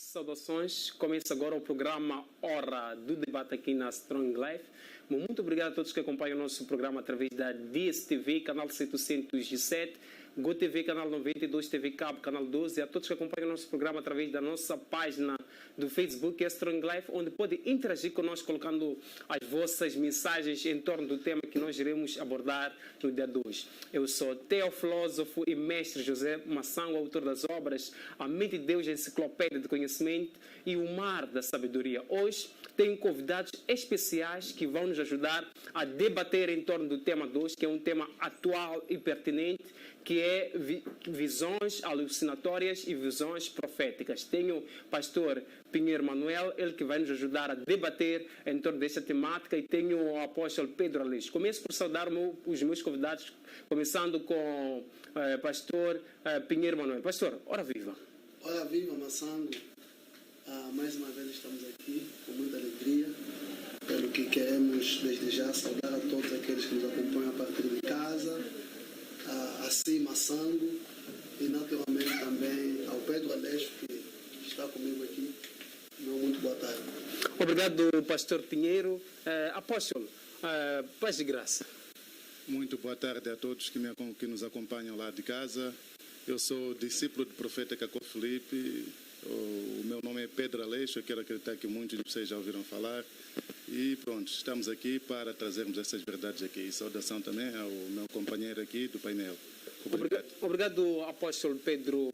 Saudações, começa agora o programa Hora do Debate aqui na Strong Life. Muito obrigado a todos que acompanham o nosso programa através da DSTV, canal 707, GoTV, canal 92, TV Cabo, canal 12, e a todos que acompanham o nosso programa através da nossa página do Facebook, Strong Life, onde podem interagir conosco colocando as vossas mensagens em torno do tema que nós iremos abordar no dia de hoje. Eu sou teofilósofo e mestre José Massango, autor das obras A Mente de Deus, a Enciclopédia de Conhecimento e O Mar da Sabedoria. Hoje tenho convidados especiais que vão nos ajudar a debater em torno do tema de hoje, que é um tema atual e pertinente, que é visões alucinatórias e visões proféticas. Tenho o pastor Pinheiro Manuel, ele que vai nos ajudar a debater em torno desta temática, e tenho o apóstolo Pedro Aleixo. Começo por saudar os meus convidados, começando com o pastor Pinheiro Manuel. Pastor, ora viva. Ora viva, Massango. Mais uma vez estamos aqui com muita alegria, pelo que queremos desde já saudar a todos aqueles que nos acompanham a partir de casa, assim Massango, e naturalmente também ao Pedro Aleixo, que está comigo aqui. Muito boa tarde. Obrigado, pastor Pinheiro. Apóstolo, paz e graça. Muito boa tarde a todos que nos acompanham lá de casa. Eu sou discípulo do profeta Cacó Felipe. O meu nome é Pedro Aleixo. Eu quero acreditar que muitos de vocês já ouviram falar. E pronto, estamos aqui para trazermos essas verdades aqui. E saudação também ao meu companheiro aqui do painel. Obrigado, apóstolo Pedro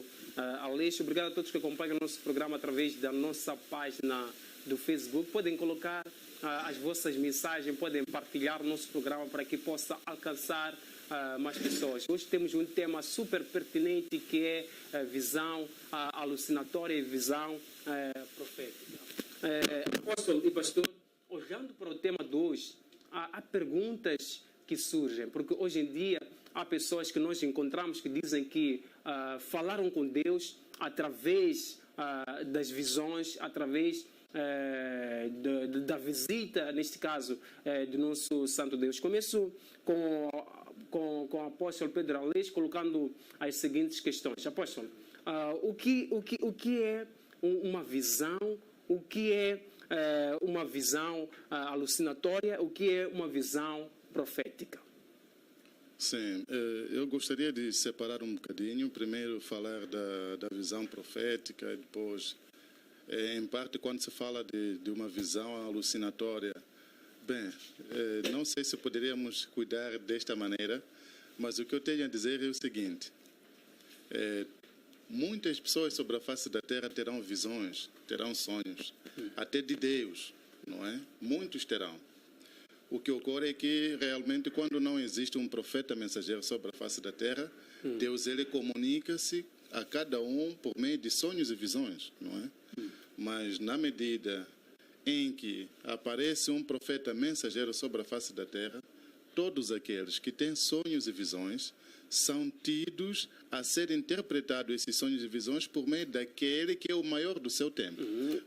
Aleixo. Obrigado a todos que acompanham o nosso programa através da nossa página do Facebook. Podem colocar as vossas mensagens, podem partilhar o nosso programa para que possa alcançar mais pessoas. Hoje temos um tema super pertinente, que é visão alucinatória e visão profética. Apóstolo e pastor, olhando para o tema de hoje, há perguntas que surgem, porque hoje em dia há pessoas que nós encontramos que dizem que falaram com Deus através das visões, através da visita, neste caso, do nosso Santo Deus. Começo com o apóstolo Pedro Aleixo, colocando as seguintes questões. Apóstolo, o que é uma visão? O que é uma visão alucinatória? O que é uma visão profética? Sim, eu gostaria de separar um bocadinho. Primeiro falar da visão profética, e depois, em parte, quando se fala de uma visão alucinatória. Bem, não sei se poderíamos cuidar desta maneira, mas o que eu tenho a dizer é o seguinte. Muitas pessoas sobre a face da terra terão visões, terão sonhos, até de Deus, não é? Muitos terão. O que ocorre é que, realmente, quando não existe um profeta mensageiro sobre a face da terra, Deus ele comunica-se a cada um por meio de sonhos e visões, não é? Mas, na medida em que aparece um profeta mensageiro sobre a face da terra, todos aqueles que têm sonhos e visões são tidos a ser interpretados esses sonhos e visões por meio daquele que é o maior do seu tempo.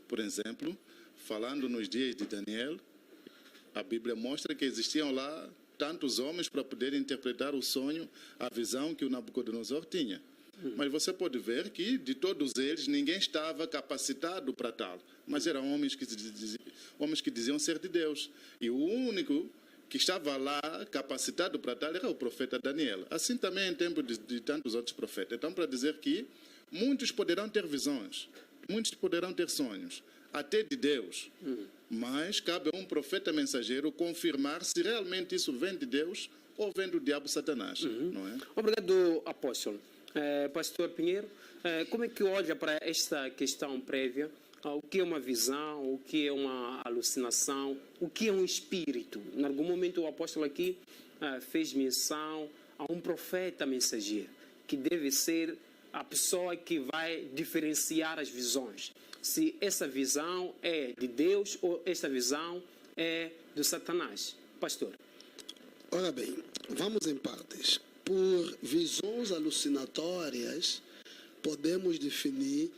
Por exemplo, falando nos dias de Daniel, a Bíblia mostra que existiam lá tantos homens para poderem interpretar o sonho, a visão que o Nabucodonosor tinha. Mas você pode ver que, de todos eles, ninguém estava capacitado para tal. Mas eram homens que diziam ser de Deus. E o único que estava lá capacitado para tal era o profeta Daniel. Assim também em tempo de tantos outros profetas. Então, para dizer que muitos poderão ter visões, muitos poderão ter sonhos, até de Deus. Mas cabe a um profeta mensageiro confirmar se realmente isso vem de Deus ou vem do diabo Satanás. Não é? Obrigado, apóstolo. Pastor Pinheiro, como é que olha para esta questão prévia? O que é uma visão? O que é uma alucinação? O que é um espírito? Em algum momento o apóstolo aqui fez menção a um profeta mensageiro, que deve ser a pessoa que vai diferenciar as visões. Se essa visão é de Deus ou esta visão é do Satanás. Pastor. Ora bem, vamos em partes. Por visões alucinatórias, podemos definir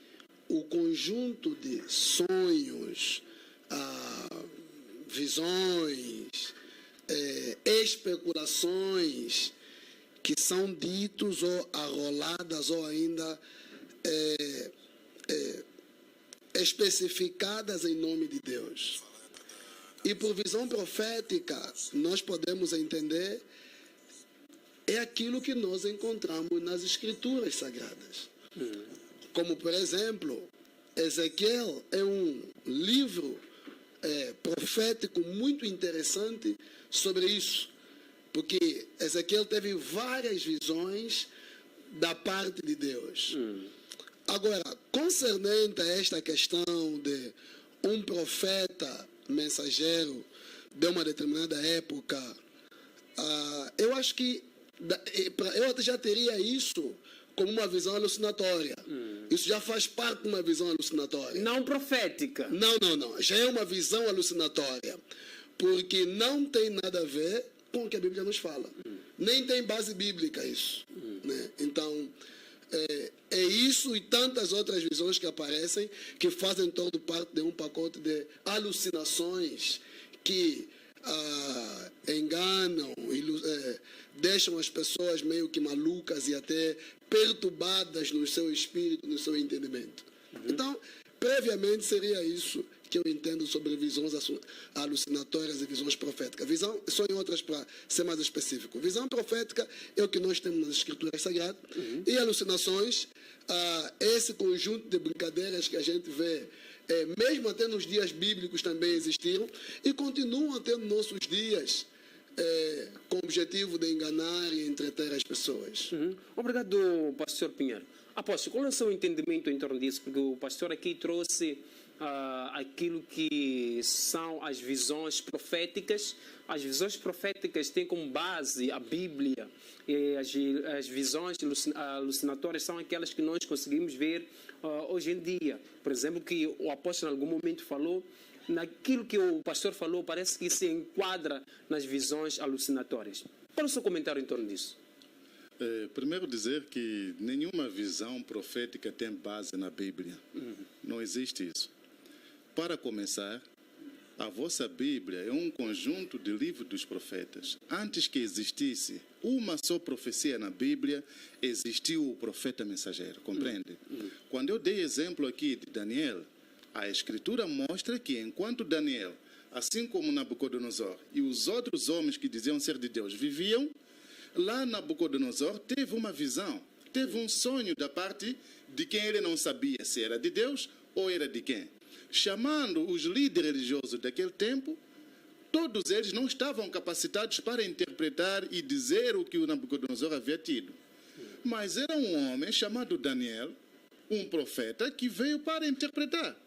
o conjunto de sonhos, visões, especulações que são ditos ou arroladas ou ainda especificadas em nome de Deus. E por visão profética, nós podemos entender é aquilo que nós encontramos nas Escrituras Sagradas. Como, por exemplo, Ezequiel é um livro profético muito interessante sobre isso, porque Ezequiel teve várias visões da parte de Deus. Agora, concernente a esta questão de um profeta mensageiro de uma determinada época, eu acho que eu já teria isso como uma visão alucinatória. Isso já faz parte de uma visão alucinatória. Não profética. Não. Já é uma visão alucinatória. Porque não tem nada a ver com o que a Bíblia nos fala. Nem tem base bíblica isso. Né? Então, é isso e tantas outras visões que aparecem que fazem todo parte de um pacote de alucinações que enganam, deixam as pessoas meio que malucas e até perturbadas no seu espírito, no seu entendimento. Então, previamente seria isso que eu entendo sobre visões alucinatórias e visões proféticas. Visão, só em outras para ser mais específico. Visão profética é o que nós temos nas Escrituras Sagradas. E alucinações, esse conjunto de brincadeiras que a gente vê, mesmo até nos dias bíblicos também existiram e continuam até nos nossos dias, com o objetivo de enganar e entreter as pessoas. Obrigado, pastor Pinheiro. Apóstolo, qual é o seu entendimento em torno disso? Porque o pastor aqui trouxe aquilo que são as visões proféticas. As visões proféticas têm como base a Bíblia. E as visões alucinatórias são aquelas que nós conseguimos ver hoje em dia. Por exemplo, que o apóstolo em algum momento falou, naquilo que o pastor falou, parece que se enquadra nas visões alucinatórias. Qual é o seu comentário em torno disso? Primeiro dizer que nenhuma visão profética tem base na Bíblia. Não existe isso. Para começar, a vossa Bíblia é um conjunto de livros dos profetas. Antes que existisse uma só profecia na Bíblia, existiu o profeta mensageiro, compreende? Quando eu dei exemplo aqui de Daniel, a Escritura mostra que enquanto Daniel, assim como Nabucodonosor e os outros homens que diziam ser de Deus viviam, lá Nabucodonosor teve uma visão, teve um sonho da parte de quem ele não sabia se era de Deus ou era de quem. Chamando os líderes religiosos daquele tempo, todos eles não estavam capacitados para interpretar e dizer o que o Nabucodonosor havia tido. Mas era um homem chamado Daniel, um profeta, que veio para interpretar.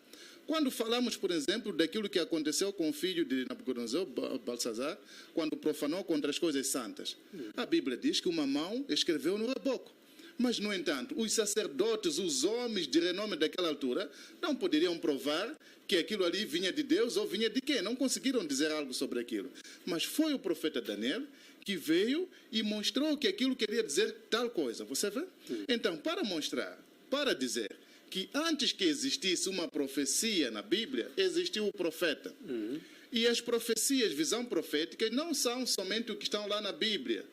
Quando falamos, por exemplo, daquilo que aconteceu com o filho de Nabucodonosor, Balsazar, quando profanou contra as coisas santas, a Bíblia diz que uma mão escreveu no reboco. Mas, no entanto, os sacerdotes, os homens de renome daquela altura, não poderiam provar que aquilo ali vinha de Deus ou vinha de quem? Não conseguiram dizer algo sobre aquilo. Mas foi o profeta Daniel que veio e mostrou que aquilo queria dizer tal coisa. Você vê? Então, para mostrar, para dizer que antes que existisse uma profecia na Bíblia, existiu o profeta. E as profecias, visão profética, não são somente o que estão lá na Bíblia.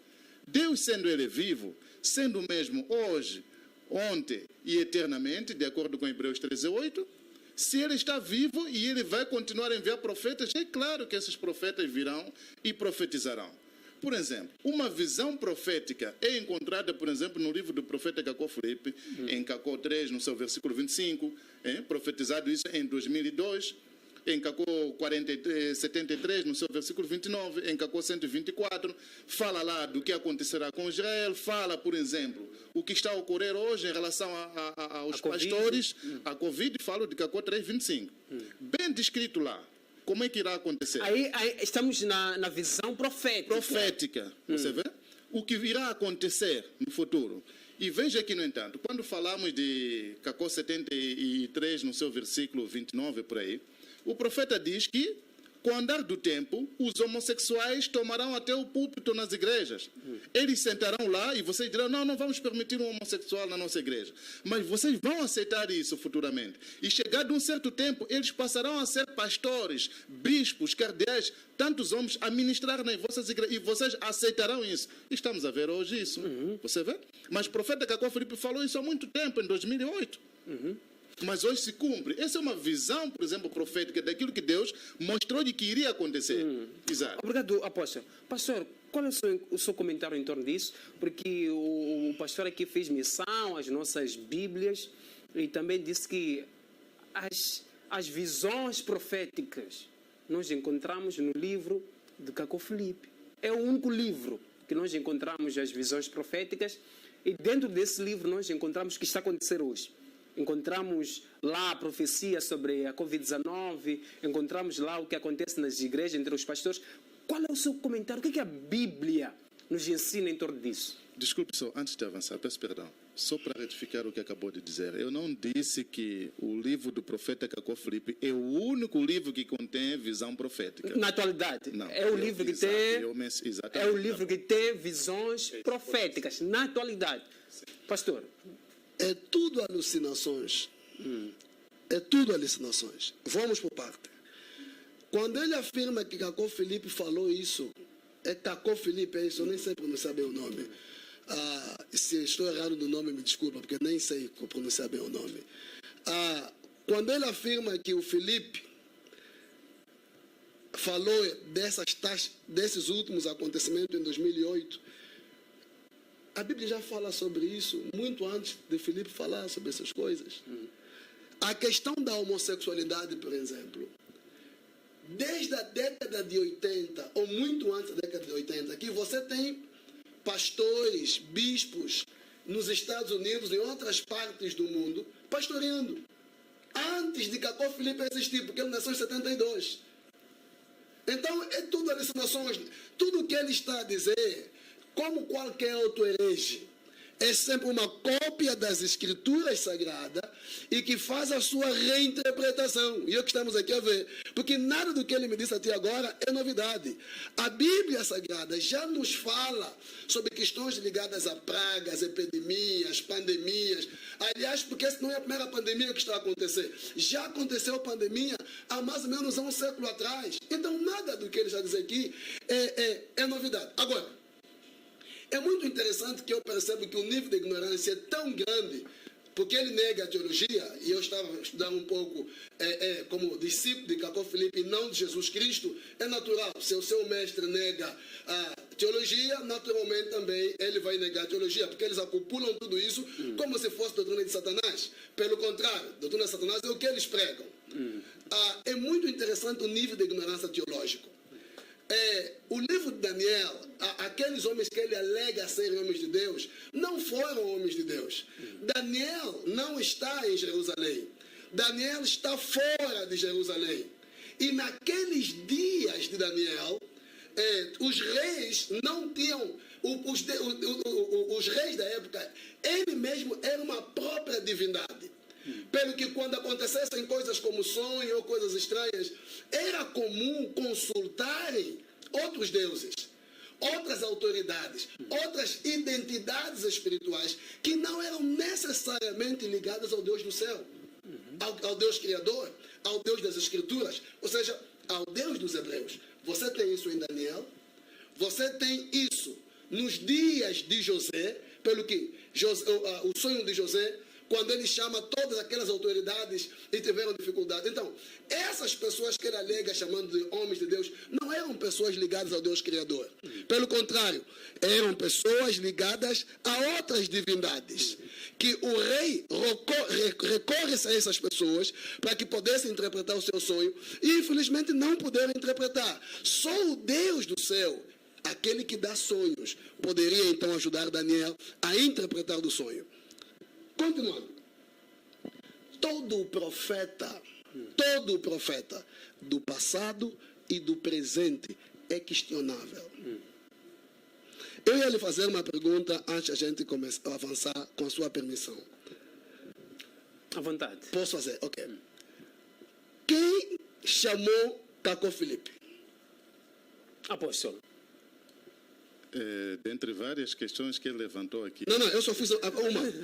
Deus, sendo Ele vivo, sendo mesmo hoje, ontem e eternamente, de acordo com Hebreus 13:8, se Ele está vivo e Ele vai continuar a enviar profetas, é claro que esses profetas virão e profetizarão. Por exemplo, uma visão profética é encontrada, por exemplo, no livro do profeta Cacó Filipe, em Cacó 3, no seu versículo 25, profetizado isso em 2002, em Cacó 73, no seu versículo 29, em Cacó 124, fala lá do que acontecerá com Israel, fala, por exemplo, o que está a ocorrer hoje em relação aos pastores, a Covid, fala de Cacó 3, 25. Bem descrito lá. Como é que irá acontecer? Aí estamos na visão profética. Profética, você vê? O que irá acontecer no futuro. E veja que, no entanto, quando falamos de Cacó 73, no seu versículo 29, por aí, o profeta diz que, com o andar do tempo, os homossexuais tomarão até o púlpito nas igrejas. Eles sentarão lá e vocês dirão, não vamos permitir um homossexual na nossa igreja. Mas vocês vão aceitar isso futuramente. E chegado um certo tempo, eles passarão a ser pastores, bispos, cardeais, tantos homens a ministrar nas vossas igrejas. E vocês aceitarão isso. Estamos a ver hoje isso. Você vê? Mas o profeta Cacó Filipe falou isso há muito tempo, em 2008. mas hoje se cumpre. Essa é uma visão, por exemplo, profética daquilo que Deus mostrou de que iria acontecer. Exato. Obrigado, apóstolo. Pastor, qual é o seu comentário em torno disso? Porque o pastor aqui fez menção às nossas Bíblias e também disse que as visões proféticas nós encontramos no livro de Cacó Filipe. É o único livro que nós encontramos as visões proféticas e dentro desse livro nós encontramos o que está a acontecer hoje. Encontramos lá a profecia sobre a Covid-19, encontramos lá o que acontece nas igrejas entre os pastores. Qual é o seu comentário? O que a Bíblia nos ensina em torno disso? Desculpe só, antes de avançar, peço perdão. Só para retificar o que acabou de dizer. Eu não disse que o livro do profeta Cacó Filipe é o único livro que contém visão profética. Na atualidade, não, é o livro que tem é o livro que tem visões proféticas na atualidade. Pastor, é tudo alucinações. É tudo alucinações. Vamos por parte. Quando ele afirma que Cacó Filipe falou isso, é Cacó Filipe, é isso, eu nem sei pronunciar bem o nome. Se estou errado no nome, me desculpa, porque nem sei pronunciar bem o nome. Quando ele afirma que o Filipe falou desses últimos acontecimentos em 2008, a Bíblia já fala sobre isso muito antes de Filipe falar sobre essas coisas. A questão da homossexualidade, por exemplo, desde a década de 80, ou muito antes da década de 80, que você tem pastores, bispos nos Estados Unidos e em outras partes do mundo pastoreando. Antes de Cacó Filipe existir, porque ele nasceu em 72. Então, é tudo alucinações. Tudo o que ele está a dizer, como qualquer outro herege, é sempre uma cópia das Escrituras Sagradas e que faz a sua reinterpretação. E é o que estamos aqui a ver. Porque nada do que ele me disse até agora é novidade. A Bíblia Sagrada já nos fala sobre questões ligadas a pragas, epidemias, pandemias. Aliás, porque essa não é a primeira pandemia que está a acontecer. Já aconteceu pandemia há mais ou menos um século atrás. Então, nada do que ele já diz aqui é novidade. Agora, é muito interessante que eu percebo que o nível de ignorância é tão grande, porque ele nega a teologia, e eu estava estudando um pouco como discípulo de Cacó Filipe e não de Jesus Cristo. É natural, se o seu mestre nega a teologia, naturalmente também ele vai negar a teologia, porque eles acopulam tudo isso como se fosse doutrina de Satanás. Pelo contrário, doutrina de Satanás é o que eles pregam. É muito interessante o nível de ignorância teológico. O livro de Daniel, aqueles homens que ele alega serem homens de Deus, não foram homens de Deus. Daniel não está em Jerusalém. Daniel está fora de Jerusalém. E naqueles dias de Daniel, os reis não tinham... Os reis da época, ele mesmo era uma própria divindade. Pelo que quando acontecessem coisas como sonho ou coisas estranhas, era comum consultarem outros deuses, outras autoridades, outras identidades espirituais que não eram necessariamente ligadas ao Deus do céu, ao Deus Criador, ao Deus das Escrituras, ou seja, ao Deus dos Hebreus. Você tem isso em Daniel, você tem isso nos dias de José, pelo que o sonho de José, quando ele chama todas aquelas autoridades e tiveram dificuldade. Então, essas pessoas que ele alega chamando de homens de Deus, não eram pessoas ligadas ao Deus Criador. Pelo contrário, eram pessoas ligadas a outras divindades. Que o rei recorre a essas pessoas para que pudessem interpretar o seu sonho e, infelizmente, não puderam interpretar. Só o Deus do céu, aquele que dá sonhos, poderia então ajudar Daniel a interpretar o sonho. Continuando, todo profeta do passado e do presente é questionável. Eu ia lhe fazer uma pergunta antes de a gente começar a avançar, com a sua permissão. À vontade. Posso fazer? Ok. Quem chamou Cacó Filipe? Apóstolo. Dentre várias questões que ele levantou aqui. Não, eu só fiz uma.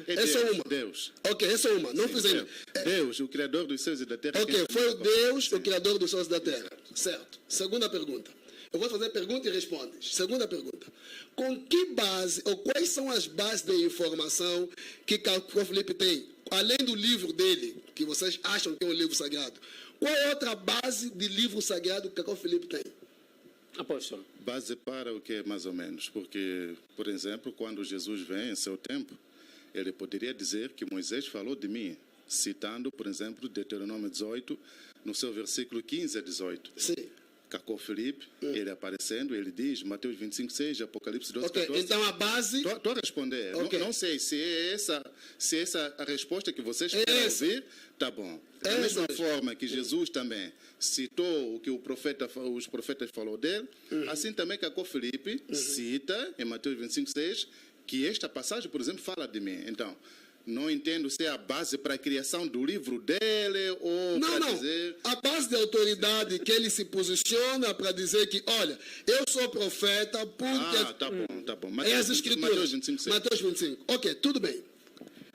É só uma. Deus. Ok, é só uma. Não Sim, fiz ainda. Deus, o Criador dos céus e da terra. Ok, foi o Deus, o Criador dos céus e da terra. Certo. Segunda pergunta. Eu vou fazer pergunta e respondes. Segunda pergunta. Com que base, ou quais são as bases de informação que Cacó Filipe tem? além do livro dele, que vocês acham que é um livro sagrado, qual é outra base de livro sagrado que Cacau Filipe tem? Apóstolo. Base para o que, mais ou menos? Porque, por exemplo, quando Jesus vem em seu tempo, ele poderia dizer que Moisés falou de mim, citando, por exemplo, Deuteronômio 18, no seu versículo 15 a 18. Sim. Cacau Filipe, ele aparecendo, ele diz, Mateus 25, 6, Apocalipse 12, Ok, 14. então a base... Estou a responder. Ok. Não sei se é essa a resposta que vocês É querem essa. ouvir, tá bom. Da É mesma essa. forma que Jesus também citou o que os profetas falou dele, assim também Cacau Filipe cita em Mateus 25, 6, que esta passagem, por exemplo, fala de mim. Então, não entendo se é a base para a criação do livro dele ou Não, para não. dizer... A base de autoridade que ele se posiciona para dizer que, olha, eu sou profeta porque... Ah, tá bom. É as escrituras. Mateus 25, 6. Mateus 25. Ok, tudo bem.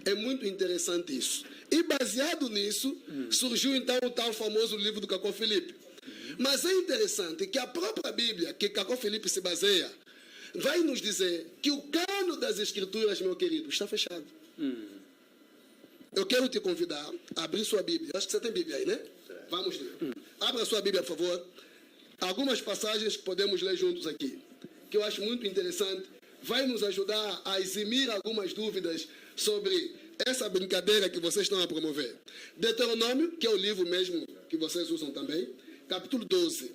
É muito interessante isso. E baseado nisso, surgiu então o tal famoso livro do Cacau Filipe. Mas é interessante que a própria Bíblia, que Cacau Filipe se baseia, vai nos dizer que o cano das escrituras, meu querido, está fechado. Eu quero te convidar a abrir sua Bíblia. Eu acho que você tem Bíblia aí, né? Vamos ler. Abra sua Bíblia, por favor. Algumas passagens que podemos ler juntos aqui, que eu acho muito interessante. Vai nos ajudar a eximir algumas dúvidas sobre essa brincadeira que vocês estão a promover. Deuteronômio, que é o livro mesmo que vocês usam também, capítulo 12,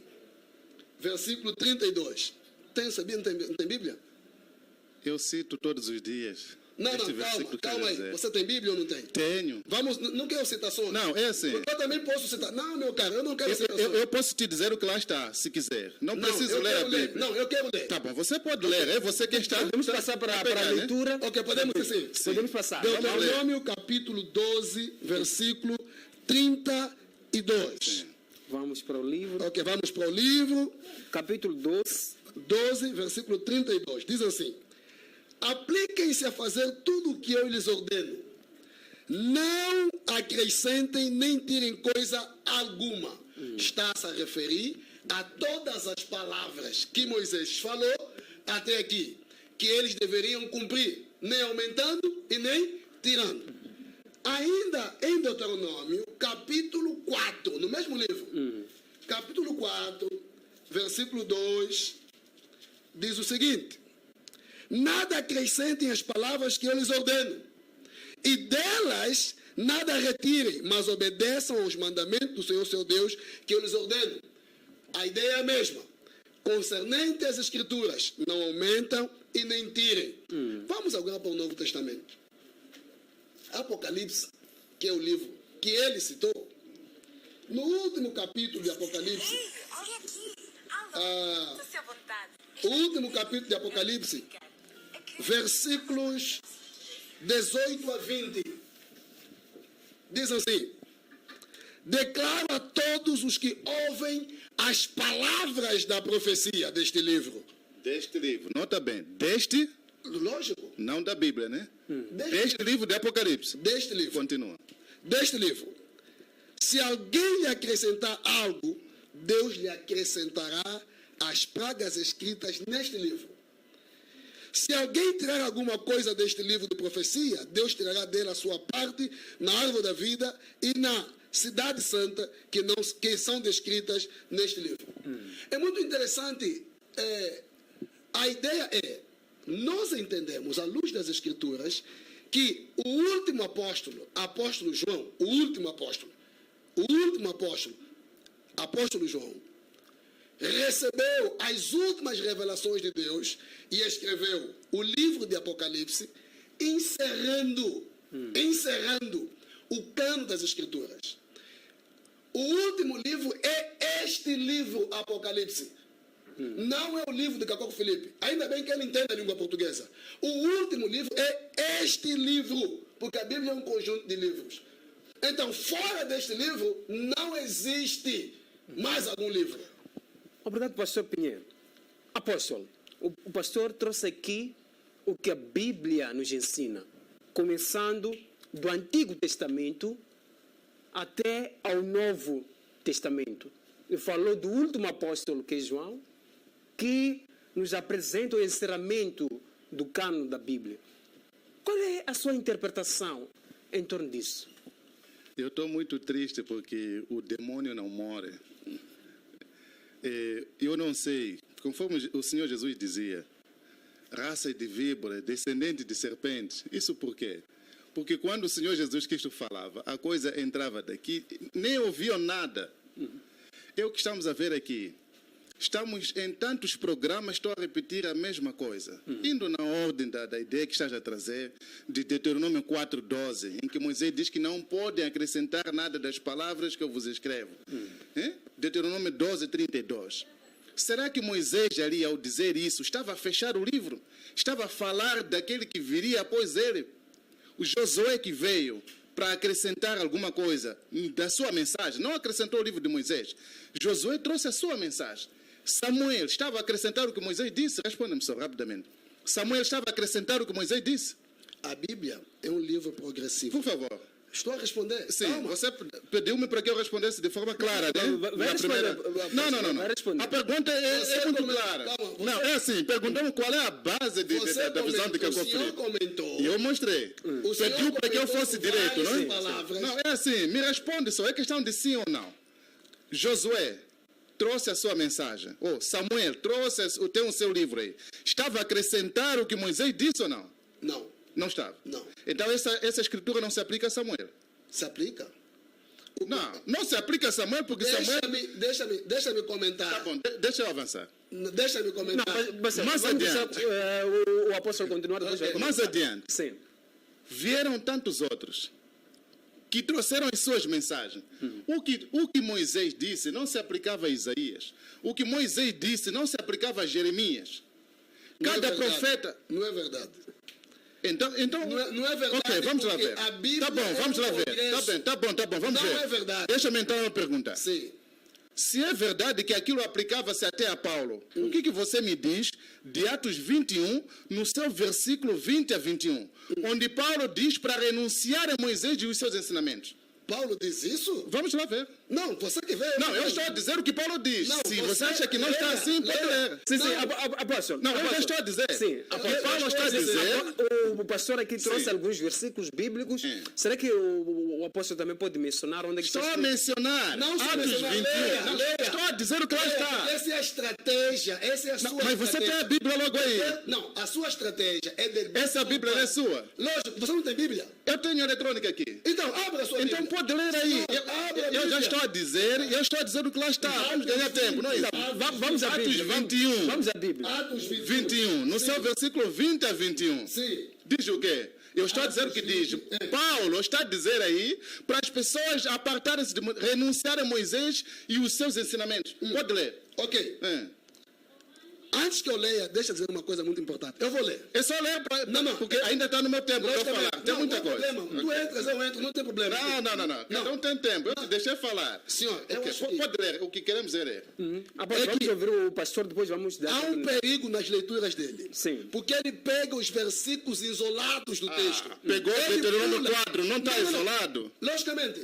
versículo 32. Tem, sabia? Não tem Bíblia? Eu cito todos os dias. Não, este versículo que eu calma ia aí. dizer. Você tem Bíblia ou não tem? Tenho. Vamos, não quero citações? Não, é assim. Eu também posso citar. Não, meu cara, eu não quero citações. Eu posso te dizer o que lá está, se quiser. Não preciso eu ler a quero Bíblia. Não, eu quero ler. Tá bom, você pode ler. É você que está... Podemos passar para a pegar, né? leitura. Ok, podemos sim. Podemos passar. Deuteronômio, capítulo 12, versículo 32. Sim. Vamos para o livro. Ok, vamos para o livro. Capítulo 12. 12, versículo 32. Diz assim: apliquem-se a fazer tudo o que eu lhes ordeno. Não acrescentem nem tirem coisa alguma. Está-se a referir a todas as palavras que Moisés falou até aqui, que eles deveriam cumprir, nem aumentando e nem tirando. Ainda em Deuteronômio, capítulo 4, no mesmo livro, capítulo 4, versículo 2, diz o seguinte: nada acrescentem as palavras que eu lhes ordeno, e delas nada retirem, mas obedeçam aos mandamentos do Senhor seu Deus que eu lhes ordeno. A ideia é a mesma. Concernente às Escrituras, não aumentam e nem tirem. Vamos agora para o Novo Testamento. Apocalipse, que é o livro que ele citou, no último capítulo de Apocalipse, Ei, olha aqui. Alô, sinta-se à vontade. o último capítulo de Apocalipse, versículos 18 a 20, diz assim: declaro a todos os que ouvem as palavras da profecia deste livro. Deste livro. Nota bem. Deste, Lógico. não da Bíblia, né? Deste livro de Apocalipse. Deste livro. Continua. Deste livro. Se alguém lhe acrescentar algo, Deus lhe acrescentará as pragas escritas neste livro. Se alguém tirar alguma coisa deste livro de profecia, Deus tirará dele a sua parte na árvore da vida e na cidade santa que são descritas neste livro. É muito interessante. A ideia é, nós entendemos, à luz das Escrituras, que o último apóstolo João, o último apóstolo João, recebeu as últimas revelações de Deus e escreveu o livro de Apocalipse, encerrando o cano das Escrituras. O último livro é este livro, Apocalipse. Não é o livro de Cacau Filipe. Ainda bem que ele entende a língua portuguesa. O último livro é este livro, porque a Bíblia é um conjunto de livros. Então, fora deste livro, não existe mais algum livro. Obrigado, pastor Pinheiro. Apóstolo, o pastor trouxe aqui o que a Bíblia nos ensina, começando do Antigo Testamento até ao Novo Testamento. Ele falou do último apóstolo, que é João, que nos apresenta o encerramento do cânon da Bíblia. Qual é a sua interpretação em torno disso? Eu estou muito triste porque o demônio não morre. Eu não sei, conforme o Senhor Jesus dizia, raça de víbora, descendente de serpentes. Isso por quê? Porque quando o Senhor Jesus Cristo falava, a coisa entrava daqui, nem ouviam nada. É o que estamos a ver aqui. Estamos em tantos programas, estou a repetir a mesma coisa. Indo na ordem da ideia que estás a trazer, de Deuteronômio 4:12, em que Moisés diz que não podem acrescentar nada das palavras que eu vos escrevo. Deuteronômio 12:32. Será que Moisés ali, ao dizer isso, estava a fechar o livro? Estava a falar daquele que viria após ele? O Josué que veio para acrescentar alguma coisa da sua mensagem, não acrescentou o livro de Moisés. Josué trouxe a sua mensagem. Samuel estava a acrescentar o que Moisés disse? Responda-me só rapidamente. Samuel estava a acrescentar o que Moisés disse? A Bíblia é um livro progressivo. Por favor. Estou a responder. Sim, Calma. você pediu-me para que eu respondesse de forma clara, né? Vai responder. Não. Vai responder. A pergunta é muito clara. Calma, Não, é assim, perguntamos qual é a base da visão de que eu O senhor conferi. comentou. E eu mostrei. O senhor Pediu para que eu comentou fosse direito, não é? várias palavras. Não, é assim, me responde só, é questão de sim ou não. Josué trouxe a sua mensagem. Samuel trouxe, tem o seu livro aí. Estava a acrescentar o que Moisés disse ou não? Não. Não estava? Não. Então essa escritura não se aplica a Samuel? Se aplica? Não se aplica a Samuel porque Samuel... Deixa-me comentar. Tá bom, deixa eu avançar. Deixa-me comentar. Mais adiante. O apóstolo continuar depois. Ok. Mais adiante. Sim. Vieram tantos outros que trouxeram as suas mensagens. O que Moisés disse não se aplicava a Isaías. O que Moisés disse não se aplicava a Jeremias. Cada profeta... Não é verdade. Então, Não é verdade. ok, vamos lá porque ver. a Bíblia Tá bom, vamos lá ver. Tá bom, vamos ver. Não é verdade. Deixa-me então uma pergunta. Sim. Se é verdade que aquilo aplicava-se até a Paulo, o que você me diz de Atos 21, no seu versículo 20 a 21, onde Paulo diz para renunciar a Moisés e os seus ensinamentos? Paulo diz isso? Vamos lá ver. Não, você que vê. Não, eu estou a dizer o que Paulo diz. Não, Se você acha que não está assim, pode ler. Sim, apóstolo. Não, eu já estou a dizer. Sim. O que Paulo está a dizer... O pastor aqui trouxe Sim. alguns versículos bíblicos. Será que o apóstolo também pode mencionar onde é que Estou está a escrito? mencionar Não só Atos mencionar, 21. leia, Não, leia. estou a dizer o que lá está. Essa é a estratégia. Essa é a sua Mas você tem a Bíblia logo aí. Não, a sua estratégia é de... Essa Bíblia não é sua. Lógico, você não tem Bíblia? Eu tenho eletrônica aqui. Então, abra a sua Então Bíblia. pode ler aí. Abre a Eu já Bíblia. estou a dizer, o que lá está. Vamos ganhar tempo, não é isso? Vamos à Atos Bíblia. 21. Vamos à Bíblia. Atos 21. No seu versículo 20 a 21. Sim. Diz o quê? Eu estou a dizer o que diz. Paulo está a dizer aí para as pessoas apartarem-se de renunciar a Moisés e os seus ensinamentos. Pode ler. Ok. É. Antes que eu leia, deixa eu dizer uma coisa muito importante. Eu vou ler. É só ler, Não, porque ainda está no meu tempo para eu falar. Tem muita coisa. Problema. Tu entras, eu entro, não tem problema. Não. Cada um tem tempo. Eu te deixei falar. Senhor, eu Ok, acho que pode ler. O que queremos é ler. Apóstolo, vamos ouvir o pastor, depois vamos dar... há um perigo nas leituras dele. Sim. Porque ele pega os versículos isolados do texto. Pegou Ele Deuteronômio pula. 4, não está isolado? Logicamente.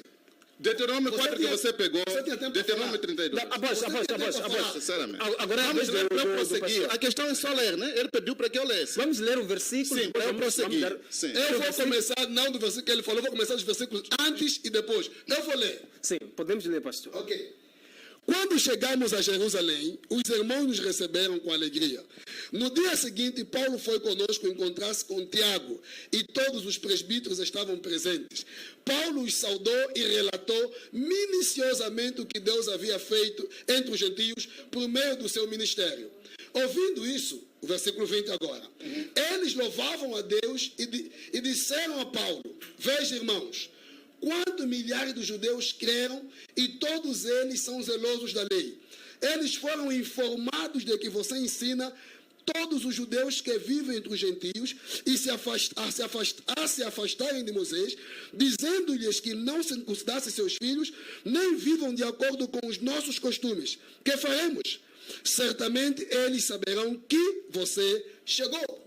Deuteronômio Você 4 tinha- que você pegou, você tinha tempo para Deuteronômio falar. 32. Apóstolo. Sinceramente. Agora é a Vamos vez ler do para eu pastor. prosseguir. A questão é só ler, né? Ele pediu para que eu lesse. Vamos ler o versículo. Sim, para eu prosseguir. Sim. Eu vou começar, não do versículo que ele falou, vou começar dos versículos antes e depois. Eu vou ler. Sim, podemos ler, pastor. Ok. Quando chegamos a Jerusalém, os irmãos nos receberam com alegria. No dia seguinte, Paulo foi conosco encontrar-se com Tiago e todos os presbíteros estavam presentes. Paulo os saudou e relatou minuciosamente o que Deus havia feito entre os gentios por meio do seu ministério. Ouvindo isso, o versículo 20 agora, eles louvavam a Deus e disseram a Paulo: veja, irmãos, quantos milhares de judeus creram e todos eles são zelosos da lei. Eles foram informados de que você ensina todos os judeus que vivem entre os gentios e se afastarem de Moisés, dizendo-lhes que não circuncidassem seus filhos, nem vivam de acordo com os nossos costumes. Que faremos? Certamente eles saberão que você chegou.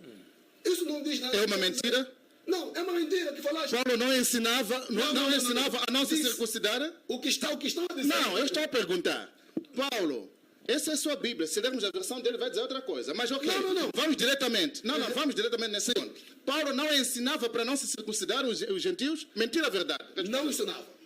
Isso não diz nada. É uma mentira? Não, é uma mentira que falaste. Paulo não ensinava, não ensinava a não se Diz- circuncidar? O que estão a dizer. Não, eu estou a perguntar. Paulo Essa é a sua Bíblia. Se lermos a versão dele, vai dizer outra coisa. Mas ok, Não. vamos diretamente. Não, vamos diretamente nesse ponto. Paulo não ensinava para não se circuncidar os gentios? Mentira, verdade. Não ensinava.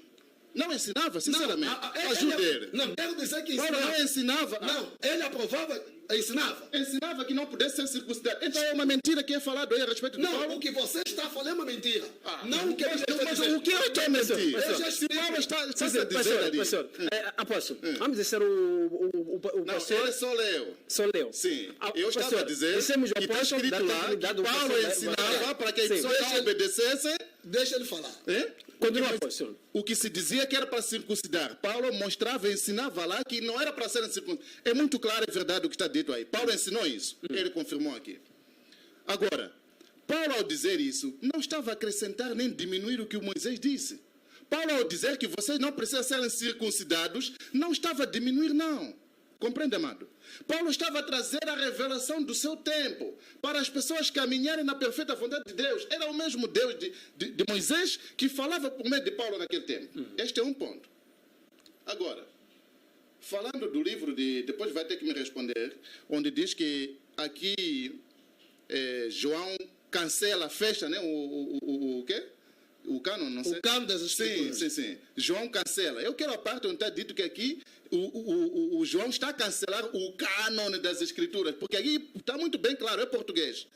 Não ensinava, sinceramente. Ajude ele. Não, quero dizer que Paulo ensinava. não ensinava. Não, ele aprovava, ensinava. Ensinava que não pudesse ser circuncidado. Então é uma mentira que é falado aí a respeito de Não, Paulo. o que você está falando é uma mentira. Não o que ele está Mas dizendo. o que é que é mentira? Eu já Se Paulo está a dizer ali. Pastor, apóstolo, vamos dizer o Não, pastor... ele só leu. Só leu. Sim, Ah, eu estava pastor, a dizer dissemos o que está apóstolo escrito lá que Paulo ensinava para que as pessoas não obedecessem. Deixa ele falar. Continua, apóstolo. O que se dizia que era para circuncidar, Paulo mostrava, ensinava lá que não era para serem circuncidados. É muito claro, é verdade o que está dito aí. Paulo ensinou isso, ele confirmou aqui. Agora, Paulo ao dizer isso, não estava a acrescentar nem diminuir o que o Moisés disse. Paulo ao dizer que vocês não precisam serem circuncidados, não estava a diminuir, não. Compreende, amado? Paulo estava a trazer a revelação do seu tempo para as pessoas caminharem na perfeita vontade de Deus. Era o mesmo Deus de Moisés que falava por meio de Paulo naquele tempo. Este é um ponto. Agora, falando do livro de... Depois vai ter que me responder, onde diz que aqui João cancela, fecha, né? O quê? O cânon, não sei. O cânon das Escrituras. Sim. João cancela. Eu quero a parte onde está dito que aqui o João está a cancelar o cânon das Escrituras, porque aqui está muito bem claro, é português.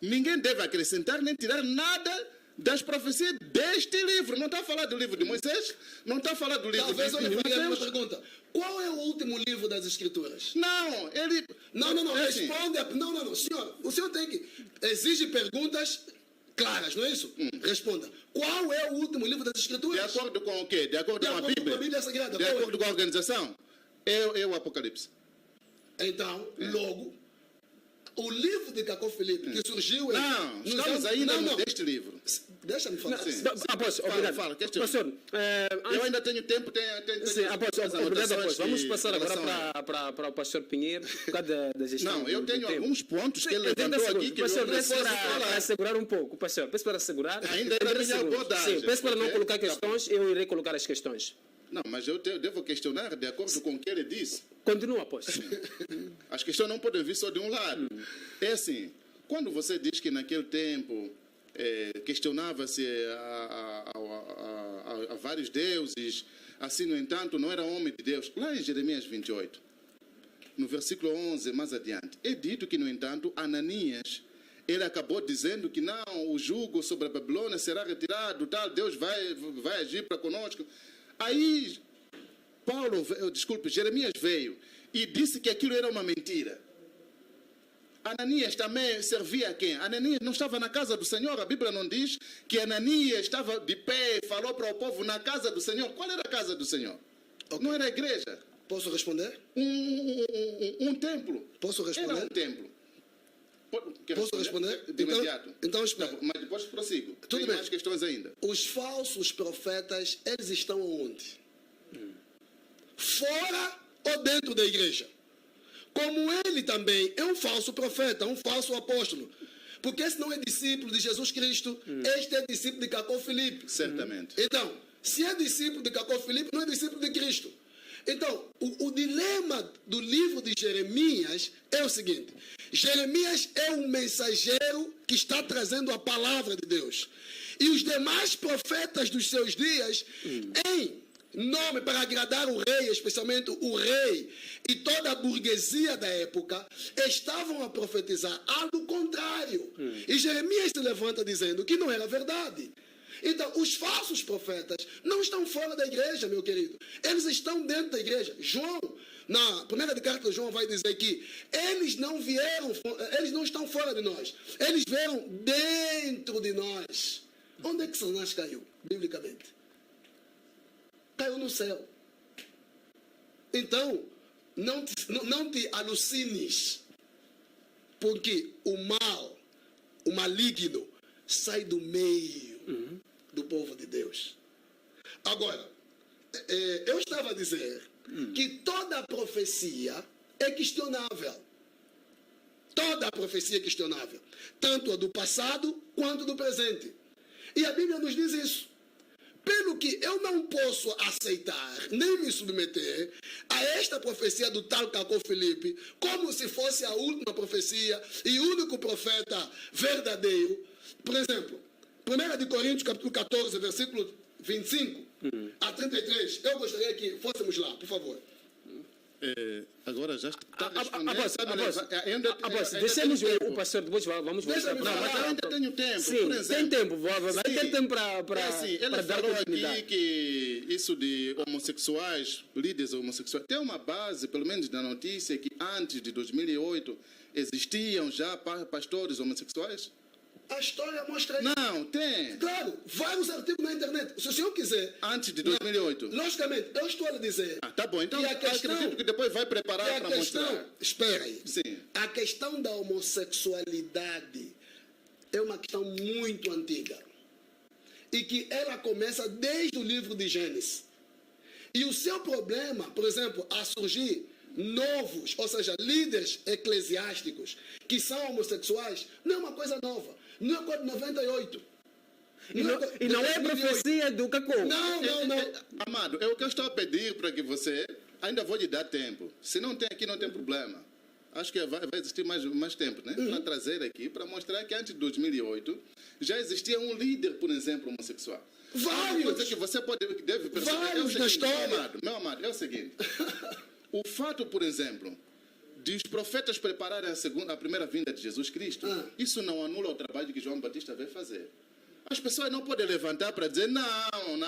Ninguém deve acrescentar nem tirar nada das profecias deste livro. Não está a falar do livro de Moisés, não está a falar do livro Talvez eu lhe faça uma Mateus. pergunta. Qual é o último livro das Escrituras? Não, ele... Não, é assim. responde. Não, senhor. O senhor tem que... Exige perguntas claras, não é isso? Responda. Qual é o último livro das De Escrituras? acordo com o quê? De acordo De com a acordo Bíblia? com a Bíblia Sagrada. De Qual é? acordo com a organização? É o Apocalipse. Então, logo, o livro de Cacó Felipe, que surgiu... Não, estamos ainda neste livro. Deixa-me falar. Apóstolo, obrigado. Fala, Pastor, eu ainda tenho tempo, sim, apóstolo, obrigado, apóstolo. Vamos passar em agora relação para o pastor Pinheiro, por causa da gestão. Não, eu do tenho tempo. alguns pontos que ele Tenta levantou aqui que pastor, eu não peço posso para falar. assegurar um pouco, pastor. Peço para assegurar. Ainda era a minha segundos. abordagem, Sim, peço para não ok? colocar questões, eu irei colocar as questões. Não, mas eu devo questionar de acordo com o que ele disse. Continua, apóstolo. As questões não podem vir só de um lado. É assim, quando você diz que naquele tempo questionava-se a vários deuses, assim, no entanto, não era homem de Deus. Lá em Jeremias 28, no versículo 11, mais adiante, é dito que, no entanto, Ananias, ele acabou dizendo que não, o jugo sobre a Babilônia será retirado, tal, Deus vai agir para conosco. Aí, Jeremias veio e disse que aquilo era uma mentira. Ananias também servia a quem? Ananias não estava na casa do Senhor. A Bíblia não diz que Ananias estava de pé e falou para o povo na casa do Senhor. Qual era a casa do Senhor? Okay. Não era a igreja. Posso responder? Um templo. Posso responder? Era um templo. Posso responder? De imediato. Então espera. Tá, mas depois prossigo. Tudo Tem bem. mais questões ainda. Os falsos profetas, eles estão onde? Fora ou dentro da igreja? Como ele também é um falso profeta, um falso apóstolo. Porque esse não é discípulo de Jesus Cristo, este é discípulo de Cacó Felipe. Certamente. Então, se é discípulo de Cacó Felipe, não é discípulo de Cristo. Então, o dilema do livro de Jeremias é o seguinte: Jeremias é um mensageiro que está trazendo a palavra de Deus. E os demais profetas dos seus dias, em nome para agradar o rei, especialmente o rei e toda a burguesia da época, estavam a profetizar algo contrário. E Jeremias se levanta dizendo que não era verdade. Então, os falsos profetas não estão fora da igreja, meu querido. Eles estão dentro da igreja. João, na primeira carta de João, vai dizer que eles não estão fora de nós. Eles vieram dentro de nós. Onde é que Satanás caiu, biblicamente? Caiu no céu. Então, não te alucines, porque o mal, o maligno, sai do meio do povo de Deus. Agora, eu estava a dizer que toda a profecia é questionável. Toda a profecia é questionável. Tanto a do passado quanto do presente. E a Bíblia nos diz isso. pelo que eu não posso aceitar, nem me submeter a esta profecia do tal Cacó Filipe, como se fosse a última profecia e o único profeta verdadeiro. Por exemplo, 1 de Coríntios, capítulo 14, versículo 25 a 33. Eu gostaria que fôssemos lá, por favor. Agora já está respondendo. Deixemos o pastor, depois vamos voltar. Não, mas eu ainda tenho tempo. Sim, por exemplo, tem tempo, vai ter tempo para ele dar falou continuidade. aqui que isso de homossexuais, líderes homossexuais, tem uma base, pelo menos na notícia, que antes de 2008 existiam já pastores homossexuais? A história mostra isso. Não, tem. Claro, vários artigos na internet. Se o senhor quiser... Antes de 2008? Logicamente, eu estou a lhe dizer... Ah, tá bom. Então, E a questão- acredito que depois vai preparar para mostrar. Espera aí. Sim. A questão da homossexualidade é uma questão muito antiga. E que ela começa desde o livro de Gênesis. E o seu problema, por exemplo, a surgir novos, ou seja, líderes eclesiásticos que são homossexuais, não é uma coisa nova. Não é coisa de 98. E não é profecia do Cacô. Não. Amado, é o que eu estou a pedir para que você... Ainda vou lhe dar tempo. Se não tem aqui, não tem problema. Acho que vai existir mais tempo, né? Para trazer aqui, para mostrar que antes de 2008 já existia um líder, por exemplo, homossexual. Vários. Uma coisa que você deve perceber Vários é o seguinte, na história. meu amado, é o seguinte. O fato, por exemplo, de os profetas prepararem a primeira vinda de Jesus Cristo, isso não anula o trabalho que João Batista veio fazer. As pessoas não podem levantar para dizer, não.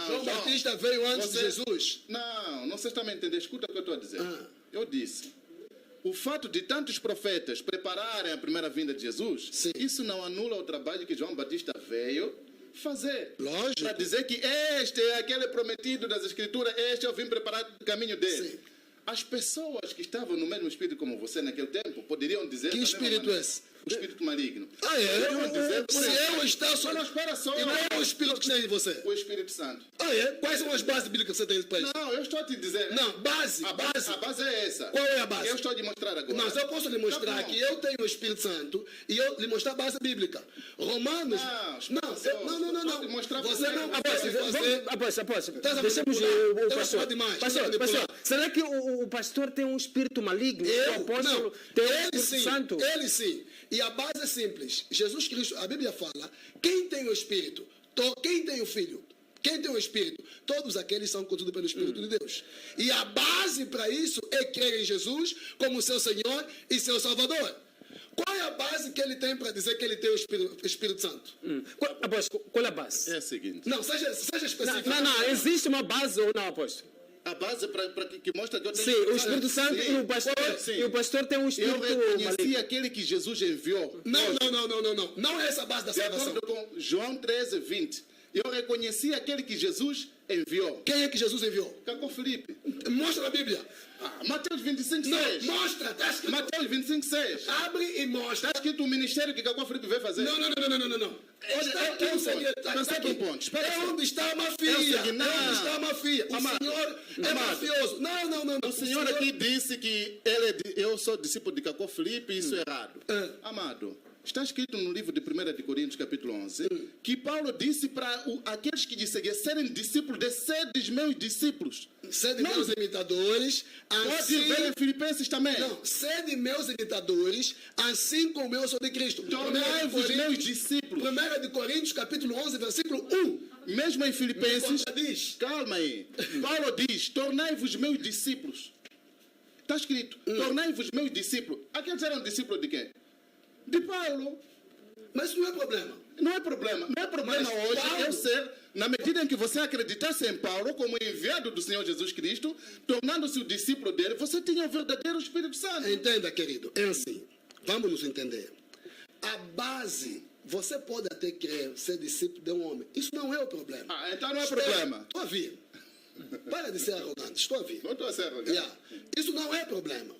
João Batista veio antes de Jesus. Não você está me entendendo. Escuta o que eu estou a dizer. Eu disse, o fato de tantos profetas prepararem a primeira vinda de Jesus, Sim. isso não anula o trabalho que João Batista veio fazer. Lógico. Para dizer que este é aquele prometido das Escrituras, este eu vim preparar o caminho dele. Sim. As pessoas que estavam no mesmo espírito como você naquele tempo poderiam dizer... Que da mesma espírito maneira, é esse? O espírito maligno. É? Poderiam dizer, por Se exemplo, eu estar só... Não, espera só. E não é o espírito que tem em você? O Espírito Santo. É? Quais são as bases bíblicas que você tem para isso? Não, eu estou a te dizer. Não, base. A base é essa. Qual é a base? Eu estou a te mostrar agora. Mas eu posso lhe mostrar Tá bom. que eu tenho o Espírito Santo e eu lhe mostrar a base bíblica. Romanos... Não. Vou te mostrar Você primeiro. não pode fazer... Após, Estás a deixemos manipular. o Estás a pastor. falar demais. Pastor, será que o pastor tem um espírito maligno? O apóstolo tem um Espírito Santo? Ele sim. E a base é simples. Jesus Cristo, a Bíblia fala, quem tem o Espírito, quem tem o Filho, quem tem o Espírito, todos aqueles são conduzidos pelo Espírito de Deus. E a base para isso é crer em Jesus como seu Senhor e seu Salvador. Qual é a base que ele tem para dizer que ele tem o Espírito Santo? Qual é a base? É a seguinte. Não, seja específico. Não, existe uma base ou não, apóstolo? A base para que mostra que eu tenho... Sim, o Espírito Santo Sim. e o pastor tem um espírito Eu reconheci maligno. aquele que Jesus enviou. Não. Não é essa a base da De salvação. acordo com João 13, 20. Eu reconheci aquele que Jesus enviou. Quem é que Jesus enviou? Cacó Filipe. Mostra na Bíblia. Mateus 25, Não, 6. mostra. Tá escrito. Mateus 25, 6. Abre e mostra. Está escrito o ministério que Cacó Filipe veio fazer. Não. Está aqui um segredo. Pensa aqui um ponto. Espera É só. onde está a mafia. É o seguinte, É onde está a mafia. O Amado, senhor é amado. mafioso. Não. O senhor aqui disse que eu sou discípulo de Cacó Filipe e isso é errado. Amado, está escrito no livro de 1 de Coríntios, capítulo 11, que Paulo disse para aqueles que seguiam serem discípulos de seres meus discípulos. Sede meus imitadores, Pode assim... ver em Filipenses também. Não, sede meus imitadores, assim como eu sou de Cristo. Tornai-vos meus discípulos. 1 de Coríntios, capítulo 11, versículo 1. Mesmo em Filipenses, Diz. calma aí. Paulo diz, tornai-vos meus discípulos. Está escrito, tornai-vos meus discípulos. Aqueles eram discípulos de quem? De Paulo. Mas isso não é problema. Não é problema. Não é problema Mas hoje Paulo- eu ser, na medida em que você acreditasse em Paulo como enviado do Senhor Jesus Cristo, tornando-se o discípulo dele, você tinha o verdadeiro Espírito Santo. Entenda, querido. É assim. Vamos nos entender. A base, você pode até querer ser discípulo de um homem. Isso não é o problema. Então não é problema. Estou a vir. Para de ser arrogante. Estou a vir. Não estou a ser arrogante. Yeah. Isso não é problema.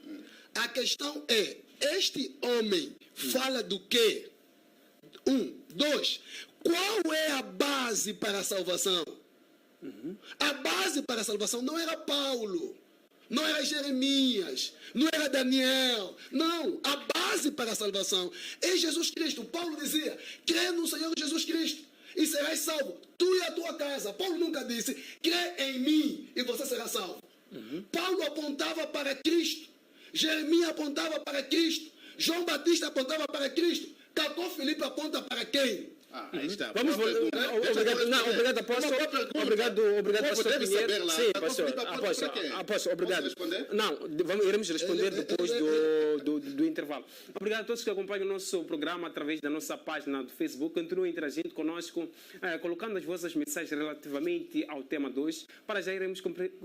A questão é, este homem fala do quê? 2. Qual é a base para a salvação? A base para a salvação não era Paulo, não era Jeremias, não era Daniel. Não, a base para a salvação é Jesus Cristo. Paulo dizia, crê no Senhor Jesus Cristo e serás salvo, tu e a tua casa. Paulo nunca disse, crê em mim e você será salvo. Paulo apontava para Cristo, Jeremias apontava para Cristo, João Batista apontava para Cristo. Cacó Filipe aponta para quem? Aí está. Vamos voltar. Obrigado, apóstolo. Obrigado, pastor Pinheiro. Sim, apóstolo, obrigado. Não, iremos responder depois do intervalo. Obrigado a todos que acompanham o nosso programa através da nossa página do Facebook. Continuem interagindo conosco, colocando as vossas mensagens relativamente ao tema de hoje. Para já iremos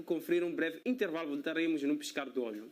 conferir um breve intervalo. Voltaremos num piscar de olho.